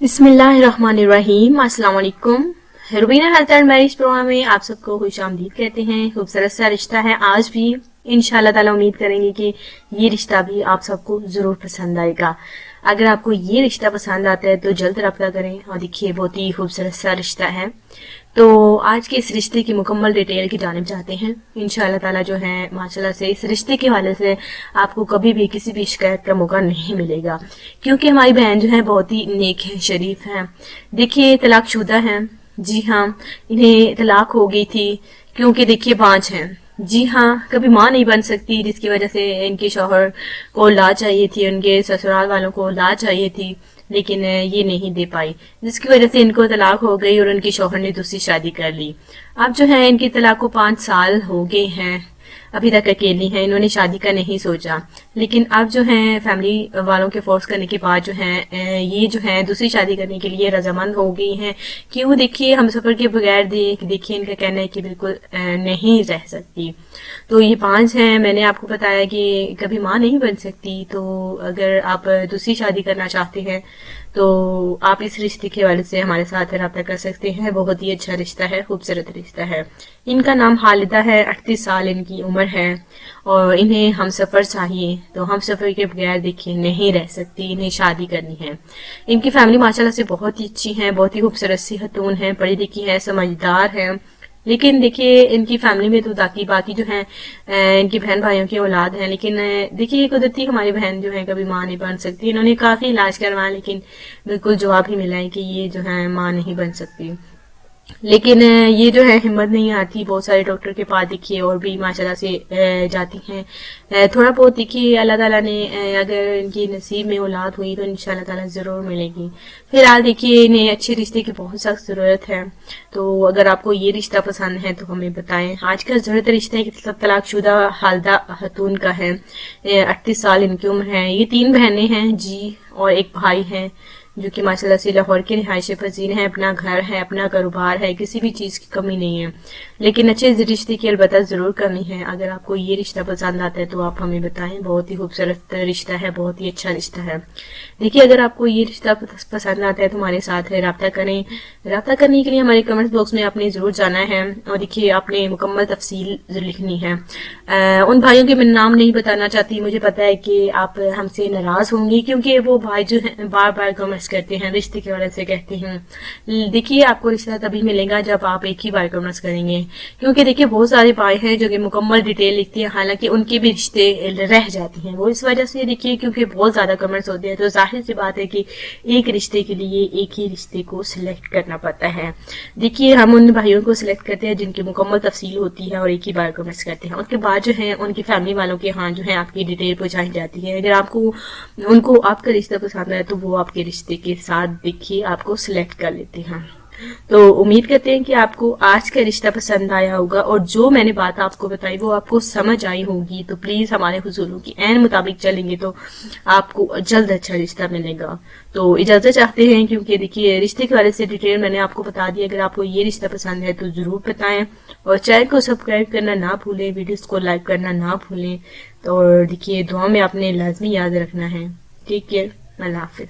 बिस्मिल्लाहिर्रहमानिर्रहीम। अस्सलाम वालेकुम। Rubina health and marriage programme में आप सबको खुश आमदीद कहते हैं। खूबसूरत सा रिश्ता है आज भी, इंशाल्लाह ताला उम्मीद करेंगे कि ये रिश्ता भी आप सबको जरूर पसंद आएगा। अगर आपको ये रिश्ता पसंद आता है तो जल्द रब्ता करें और देखिए बहुत ही खूबसूरत सा रिश्ता है। तो आज के इस रिश्ते की मुकम्मल डिटेल की जानिब जाते हैं। इंशाल्लाह ताला जो है माशाल्लाह से इस रिश्ते के हवाले से आपको कभी भी किसी भी शिकायत का मौका नहीं मिलेगा, क्योंकि हमारी बहन जो है बहुत ही नेक है, शरीफ है। देखिए तलाकशुदा है, जी हाँ, इन्हें तलाक हो गई थी क्योंकि देखिए 5 हैं। जी हाँ, कभी माँ नहीं बन सकती, जिसकी वजह से इनके शौहर को औलाद चाहिए थी, उनके ससुराल वालों को औलाद चाहिए थी, लेकिन ये नहीं दे पाई, जिसकी वजह से इनको तलाक हो गई और उनके शौहर ने दूसरी शादी कर ली। अब जो है इनकी तलाक को 5 साल हो गए हैं, अभी तक अकेली हैं, इन्होंने शादी का नहीं सोचा। लेकिन अब जो है फैमिली वालों के फोर्स करने के बाद जो है ये जो है दूसरी शादी करने के लिए रजामंद हो गई हैं। क्यों? देखिए हम सफर के बगैर देखिए इनका कहना है कि बिल्कुल नहीं रह सकती। तो ये 5 हैं, मैंने आपको बताया कि कभी माँ नहीं बन सकती। तो अगर आप दूसरी शादी करना चाहते हैं तो आप इस रिश्ते के हवाले से हमारे साथ रब्ता कर सकते हैं। बहुत ही अच्छा रिश्ता है, खूबसूरत रिश्ता है। इनका नाम खालिदा है, 38 साल इनकी उम्र है और इन्हें हम सफर चाहिए। तो हम सफर के बगैर देखिए नहीं रह सकती, इन्हें शादी करनी है। इनकी फैमिली माशाल्लाह से बहुत ही अच्छी है, बहुत ही खूबसूरत सी खतून है, पढ़ी लिखी है, समझदार है। लेकिन देखिए इनकी फैमिली में तो बाकी जो है इनकी बहन भाइयों की औलाद है। लेकिन देखिए कुदरती हमारी बहन जो है कभी माँ नहीं बन सकती। इन्होंने काफी इलाज करवाया लेकिन बिल्कुल जवाब ही मिला है कि ये जो है माँ नहीं बन सकती। लेकिन ये जो है हिम्मत नहीं आती, बहुत सारे डॉक्टर के पास देखिए और भी माशाल्लाह से जाती हैं। थोड़ा बहुत देखिए अल्लाह ताला ने अगर इनकी नसीब में औलाद हुई तो इंशाल्लाह ताला जरूर मिलेगी। फिलहाल देखिए इन्हें अच्छे रिश्ते की बहुत सख्त जरूरत है। तो अगर आपको ये रिश्ता पसंद है तो हमें बताएं। आज का जरूरत रिश्ता है तलाकशुदा खालिदा खातून का है, 38 साल इनकी उम्र है। ये 3 बहनें हैं जी और एक भाई है जो कि माशाल्लाह से लाहौर के रिहायश पजीर है, अपना घर है, अपना कारोबार है, किसी भी चीज की कमी नहीं है। लेकिन अच्छे रिश्ते की अलबत्ता जरूर कमी है। अगर आपको ये रिश्ता पसंद आता है तो आप हमें बताएं। बहुत ही खूबसूरत रिश्ता है, बहुत ही अच्छा रिश्ता है। देखिए अगर आपको ये रिश्ता पसंद आता है तो हमारे साथ रब्ता करें। रब्ता करने के लिए हमारे कमेंट बॉक्स में आपने जरूर जाना है और देखिए आपने मुकम्मल तफसील लिखनी है। उन भाइयों के मैं नाम नहीं बताना चाहती, मुझे पता है कि आप हमसे नाराज होंगे क्योंकि वो भाई जो है बार बार कमेंट्स करते हैं, रिश्ते की वजह से कहते हैं। देखिए आपको रिश्ता तभी मिलेगा जब आप एक ही बार कमेंट्स करेंगे, क्योंकि देखिए बहुत सारे भाई हैं जो कि मुकम्मल डिटेल लिखते हैं, हालांकि उनके भी रिश्ते रह जाते हैं। वो इस वजह से देखिए क्योंकि बहुत ज्यादा कमेंट्स होते हैं, तो जाहिर सी बात है कि एक रिश्ते के लिए एक ही रिश्ते को सिलेक्ट करना पड़ता है। देखिए हम उन भाइयों को सिलेक्ट करते हैं जिनकी मुकम्मल तफसील होती है और एक ही बार कमेंट्स करते हैं। उसके बाद जो है उनकी फैमिली वालों के यहाँ जो है आपकी डिटेल पहुंचाई जाती है। अगर आपको उनको आपका रिश्ता पसंद है तो वो आपके रिश्ते के साथ देखिए आपको सिलेक्ट कर लेते हैं। तो उम्मीद करते हैं कि आपको आज का रिश्ता पसंद आया होगा और जो मैंने बात आपको बताई वो आपको समझ आई होगी। तो प्लीज हमारे हुजूरों की ऐन मुताबिक चलेंगे तो आपको जल्द अच्छा रिश्ता मिलेगा। तो इजाजत चाहते हैं क्योंकि देखिए रिश्ते के बारे से डिटेल मैंने आपको बता दी। अगर आपको ये रिश्ता पसंद है तो जरूर बताएं और चैनल को सब्सक्राइब करना ना भूलें, वीडियोस को लाइक करना ना भूलें। तो और देखिए दुआ में आपने लाजमी याद रखना है। टेक केयर, अल्लाह हाफिज।